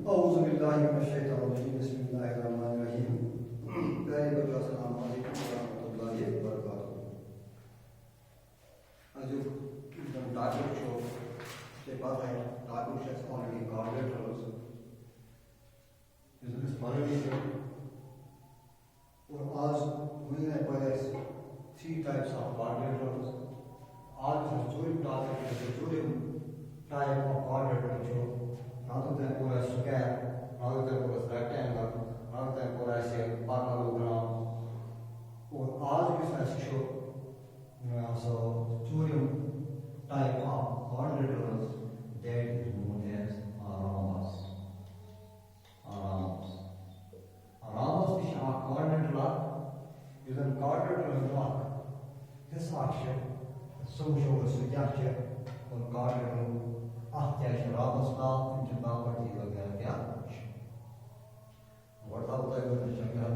औज़ुबिल्लाहिमिनश्शैतानिर्रजीम बिस्मिल्लाहिर्रहमानिर्रहीम। प्यारे बच्चों अस्सलाम वालेकुम वरहमतुल्लाहि वबरकातुहू। अजुक एकदम टॉपिक छो के बाद है topic has already covered us. This already और आज we have players three types of coordinators. आज जो टॉपिक है जो type of coordinator छो rather than for a square, rather than for a rectangle, rather than for a parallelogram. और आज के साथ show so studium type of coordinators that is known as rhombus. Rhombus is a coordinator. Is a coordinator block. This action so shows the gesture on coordinator. Ahtiyaç Ramaz'da intiba partiyle gelmiş. Orada da böyle şeker var.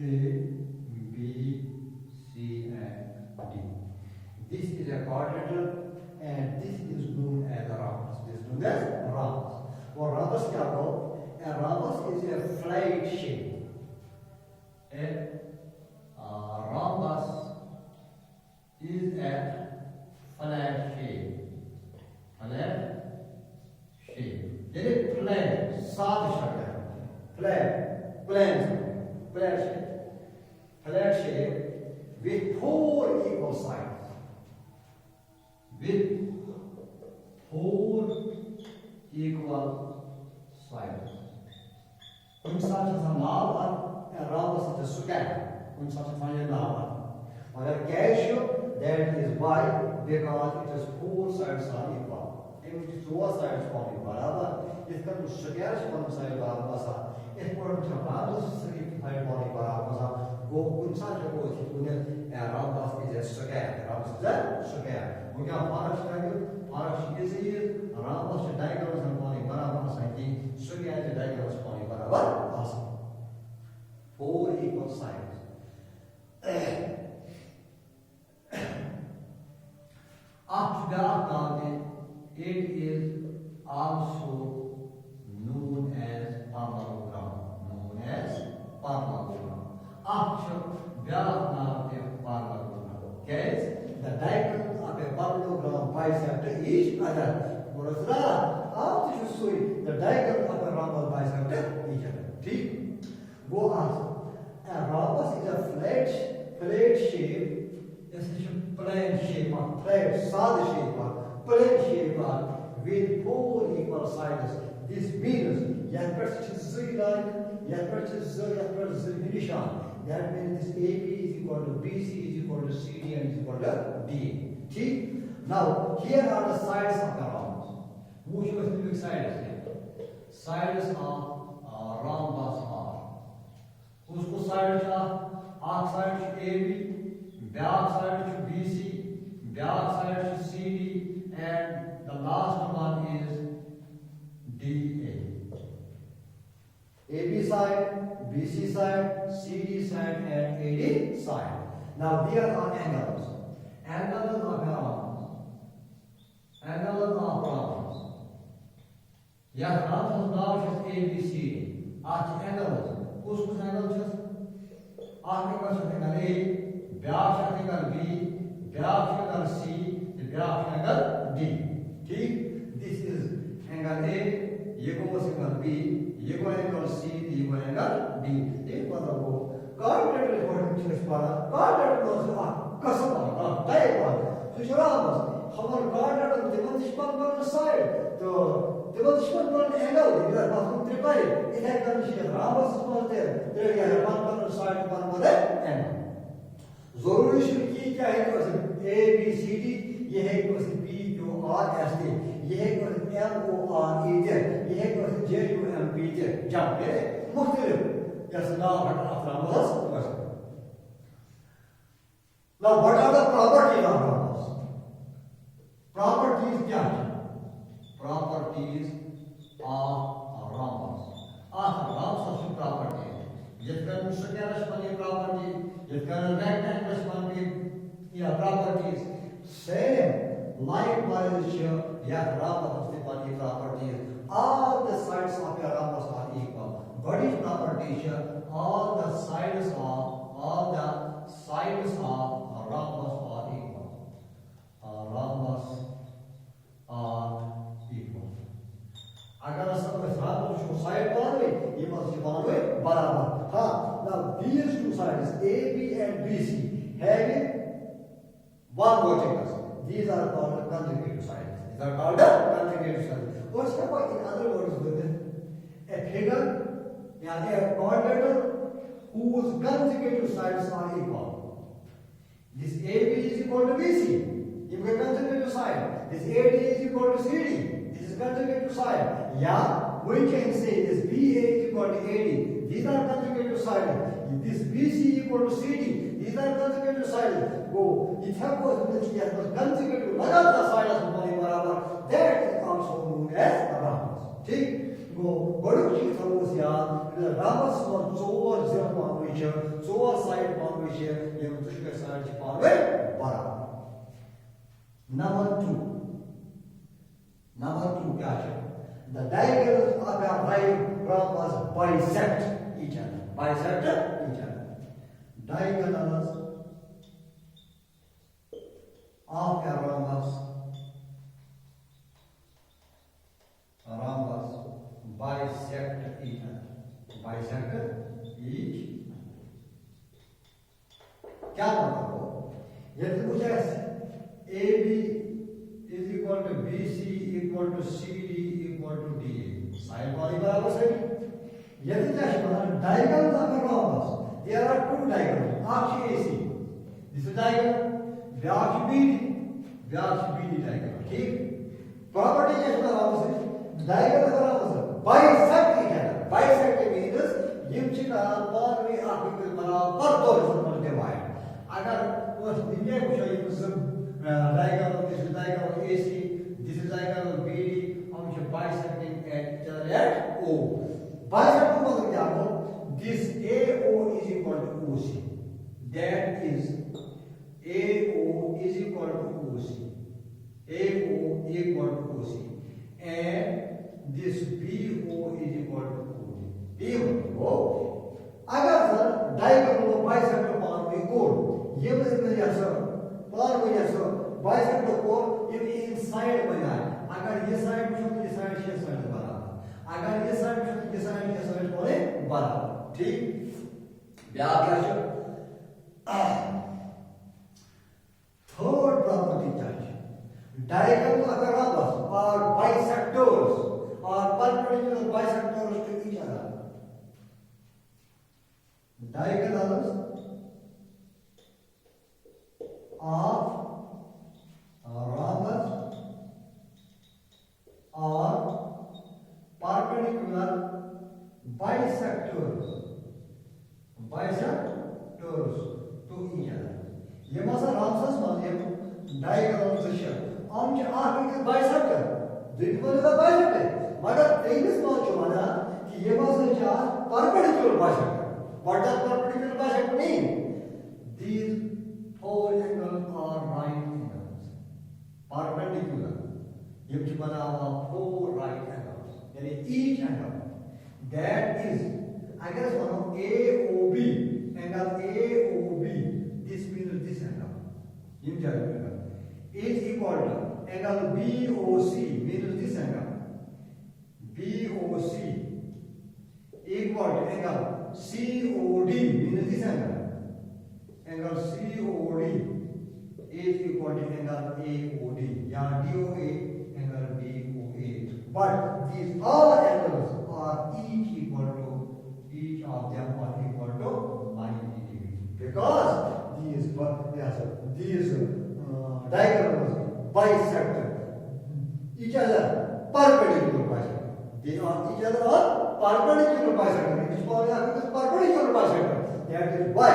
A, B, C and D. This is a coordinator and this is known as a rhombus. This is known as rhombus. और rhombus क्या हो? A rhombus is a flat shape. A rhombus is a flat shape. Flat shape. यानी flat साध शक्ल है. Flat shape. Flat shape with four equal sides. With four equal sides. Unsaat is a naam and rhombus is a square. Unsaat is a naam. On a cashew, that is why because it has four sides are equal. If it is four sides are equal, it can be square one side rhombus. If one of the rhombus is side body rhombus. वो उनसाठ को उन्हें rhombus is a square. Rhombus is a square. वो क्या फारक है? फारक ये से ये rhombus के diagonals हैं पानी बराबर आसानी. Square के diagonals पानी बराबर आसानी. Four equal sides. After that, it is also known as parallelogram. Known as parallelogram. After that, okay, the diagonals of a parallelogram bisect each other. After you see the diagonal of a rhombus bisect each other. ठीक? वो a rhombus is a flat shape. It's a plane shape or flat solid shape or plane shape with four equal sides. This means that means this AB is equal to BC is equal to CD and is equal to D. ठीक? Now here are the sides of the rhombus. Which specific sides here? Sides of rhombus are. उसको side का एक side AB, back side BC, back side CD, and the last one is DA. AB side, BC side, CD side, and AD side. Now there are angles. Angles of rhombus. Angles of rhombus. Yeah, rhombus now is ABCD. At angles. Whose angles is? Angle A, back angle B, back angle C, back angle D. ठीक? This is angle A. ये को angle B, ये को angle C, ये को angle angle D ठीक मतलब वो कार्ड लेटर रिकॉर्डिंग चीज पारा कार्ड लेटर नो से कसम आ तय बात तो शराब हमर कार्ड लेटर दिवन दिशपन पर साइड तो दिवन दिशपन पर एंगल इधर पास त्रिपाई इधर कंडीशन राबस बोलते हैं तो ये पान पर साइड पर बोले एंगल जरूरी की क्या है तो ए बी सी डी ये है तो P Q R S T ये है तो M O R E Z ये है तो J U M P Z जब ये मुख्तलिफ जैसे नाम हटा अफरामस now what are the properties of rhombus properties क्या है properties of rhombus rhombus property यत्कन square spani property यत्कन rectangle spani properties same likewise या rhombus spani properties all the sides of a rhombus are equal what is property all the sides of rhombus are equal rhombus are equal अगर सब rhombus जो side पावे ये मत पावे बराबर हाँ now these two sides AB and BC having one vertex these are called conjugative sides these are called conjugative sides what's the point in other words with it a figure yani a quadrant whose conjugative sides are equal this AB is equal to BC if we conjugative side this AD is equal to CD this is conjugative side yeah we can say this BA is equal to AD these are conjugative sides this BC equal to CD these are conjugative sides go if have was conjugative लगातार sides हमारे बराबर that is also known as rhombus ठीक go बड़े चीज समस्या rhombus और चौर zero पाँच चौर side पाँच ये मुझे side पाँच बराबर number two क्या है the diagonals of a right rhombus bisect each other diagonals of a rhombus bisect each other क्या मतलब हो यदि मुझे AB is equal to BC equal to CD equal to DA side वाली बराबर सही यदि क्या है diagonals of a rhombus there are two diagonals अक्ष AC this is diagonal Vyas BD diagonal ठीक प्रॉपर्टी क्या है rhombus diagonal rhombus bisect each other bisect means यम चिका पार में आखिर बराबर दो रिजल्ट डिवाइड अगर उस दिने को चाहिए तो सब diagonal this is diagonal AC this is diagonal BD हम जो bisecting at O bisect मतलब क्या हो this AO is equal to OC that is AO is equal to OC and this BO is equal to OD अगर sir diagonal bisect पार में code ये मतलब क्या सर पार में क्या सर bisect कोड ये inside बना है अगर ये साइड में तो ये साइड से साइड बराबर अगर ये साइड में तो ये साइड से साइड बोले बराबर ठीक क्या क्या है थर्ड प्रॉपर्टी चाहिए diagonal of a rhombus are bisectors or perpendicular bisectors to each other diagonals of rhombus are perpendicular bisectors to each other ये मसा rhombus माने diagonal section हम जो आखिर bisector दिखने का bisector मगर तेईस मान जो माना कि ये मसा क्या perpendicular bisector what does perpendicular bisector mean these four angles are right angles perpendicular ये जो बना हुआ four right angles यानी each angle that is अगर मानो AOB angle AOB this means this angle ये जाएगा is equal to angle BOC means this angle BOC equal to angle COD means this angle. Angle COD is equal to angle AOD. Yeah, DOA, angle DOA. But these all angles are each of them are equal to 90 degrees. Because these diagonals bisect each other perpendicular bisector. They are each other are perpendicular bisector. This one is perpendicular bisector. That is why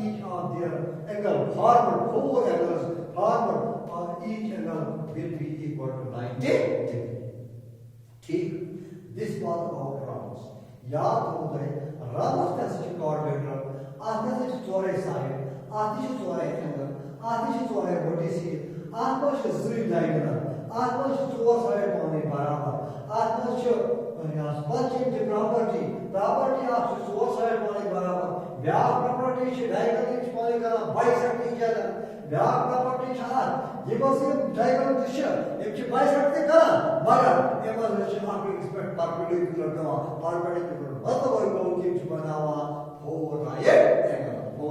each of their angle forward, four angles forward, or each angle will be equal to 90 degrees. ठीक, this was our Ramos. याद हो गए Ramos का coordinator आते से चौड़े side आते से चौड़े एंगल आते से चौड़े वर्टिसी आते से ज़रूरी डायगोनल आते से चौड़ साइड पाने बराबर आते से यहाँ स्पष्ट प्रॉपर्टी आपसे चौड़ साइड पाने बराबर व्याप प्रॉपर्टी से डायगोनल पाने करा बाइसेक्ट each other व्याप प्रॉपर्टी शायद ये बस ये डायगोनल दिशा एक चीज बाइसेक्ट करा मगर ये बस ये आपको एक्सपेक्ट परपेंडिकुलर का परपेंडिकुलर मतलब वही को चीज बनावा फोर राइट एंगल तो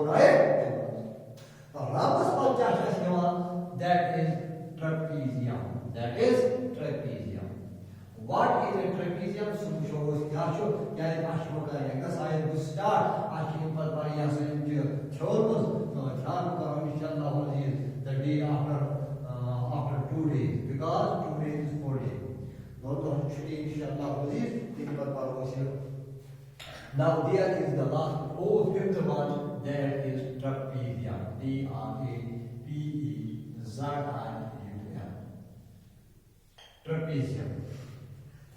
Ramos Palchashas that is trapezium. What is a trapezium? Shows Yasho, Yay Ashmoka, Yakasai, to start, Ashim Palparias and Chormus, Charka, Mishala, the day after 2 days, because 2 days is 4 days. Not on Shri Mishala, think about now there is the last, fifth one, there is trapezium. Trapezium. Trapezium.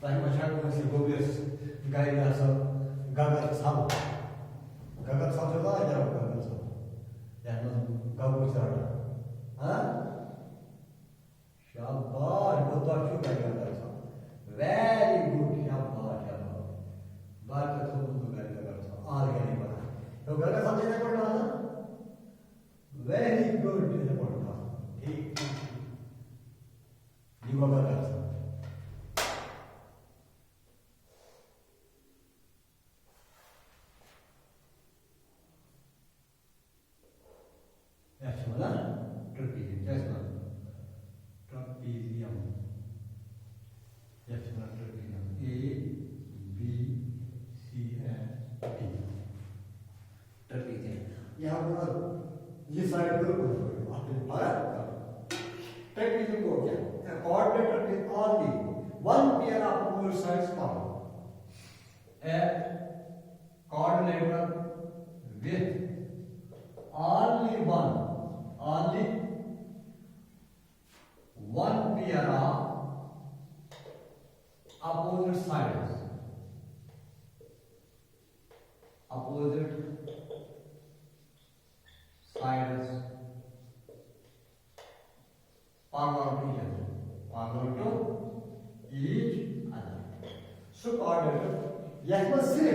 Like my child was a bogus guy as a Gagat Sam. Gagat Samjala, I never Gagat Sam. That was Gabusara. Huh? Shabbat, what about you, Gagat Sam? Very good, Shabbat. But the all getting one. So, Gagat Samjala, very good. You got that. That's one. Trapezium. That's one. Trapezium. That's one. Trapezium. A, B, C, and D. Trapezium. यहाँ पर ये side पर आपने पाया trapezium को क्या a coordinator with only one pair of opposite sides found. A coordinator with only one pair of opposite sides. Parallel to each other. So coordinator, yes, but say,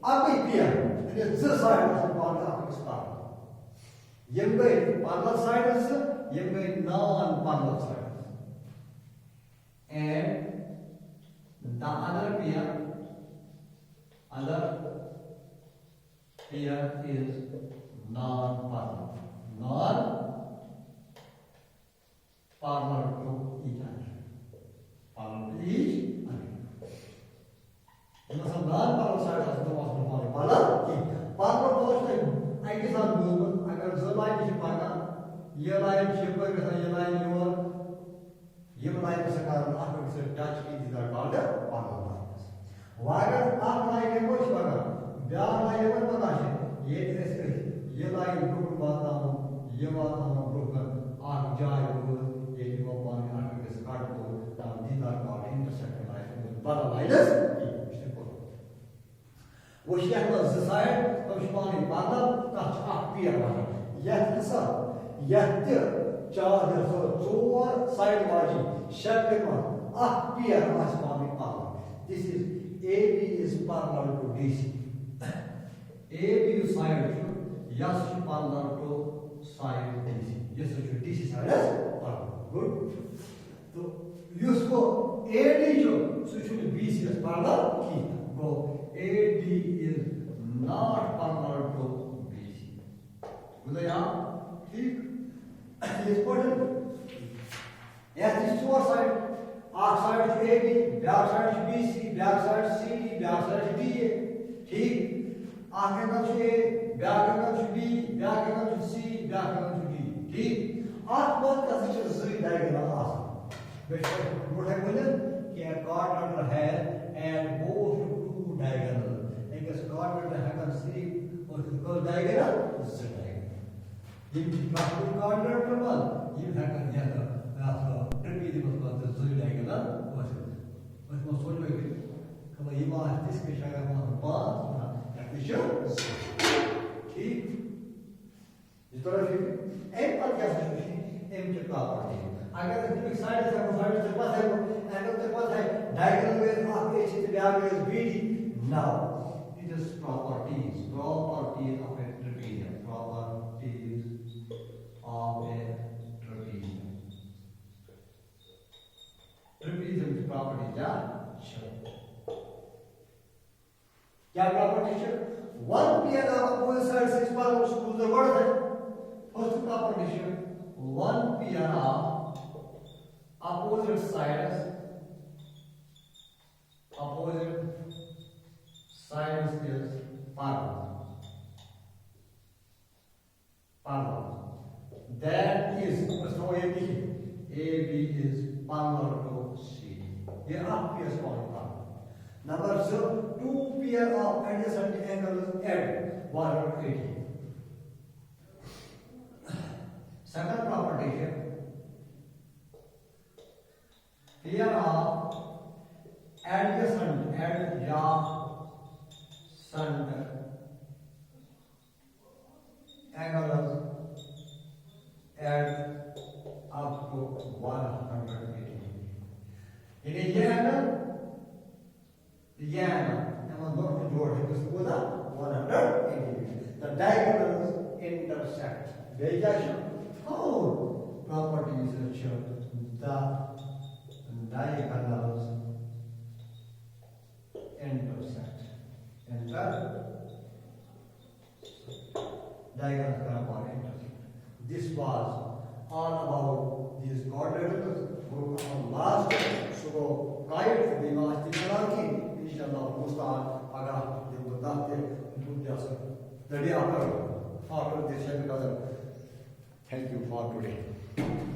up a pair, and it's this side of the parallel of this parallel. Yembe parallel side is yembe non-parallel side. And the other pair is non-parallel. Parallel to each other. Parallel to each other. मतलब non-parallel side has no parallel. Parallel दोष नहीं. I के साथ बोलूँ अगर जो line से पाना ये लाइन शिपर के साथ ये लाइन योर ये लाइन से कारण आपको से टच की जिधर कॉल्ड parallel lines. वागर आप लाइन के कुछ पाना ब्याह लाइन पर पता है ये ऐसे ये लाइन ग्रुप बाता हूँ ये बाता हूँ ग्रुप कर आप जाए वो शेख का ज़िसाइड तो शुमानी बाता कच्छ आखिर वाला यह किसा यह ते चार दफा चोर साइड वाजी शेख में आखिर आसमानी पाला. This is AB is parallel to DC. AB side to yes parallel to side DC. Yes to DC side is parallel. Good. तो इसको AD जो सुशुल BC is parallel की. Go AD यहाँ ठीक इस पॉइंट यह दिस फोर साइड आख side A B back side B C back side C D back side D A ठीक आख angle A back angle B back angle C back angle D ठीक आख बात का से जरी डायगोनल आसान बेशक मोटा बोले कि a quadrangle has and both two diagonal एक quadrangle है kan सी और को diagonal z diagonal ये quadrangle बल ये है kan या तो ट्रेपीजियम को तो z diagonal उसमें सोच में कब ये बात इसके शक्ल में बात ना एक्चुअल ठीक इस तरह फिर एक पर क्या सोचें एम की प्रॉपर्टी अगर एक साइड से वो साइड से पास है एंगल से पास है डायगोनल में आपके इसी से ब्याह में BD now it is properties of a trapezium properties of a trapezium trapezium की प्रॉपर्टी क्या प्रॉपर्टी है one pair of opposite sides is पर स्कूल द वर्ड है फर्स्ट प्रॉपर्टी है one pair of opposite sides is parallel that is so AB is parallel to C ये आप pairs कौन parallel number 2 pair of adjacent angles at 180 second property है pair of adjacent angles at up to 180 यानी ये angle हम दोनों को जोड़ है किसको बोला 180 the diagonals intersect Vegetation four properties which the diagonals intersect and the diagonals intersect. This was all about these quadrangles. Last so guide the last की inshallah मुस्तान आगा ये बताते दूध जैसा the day after this episode. Thank you for today.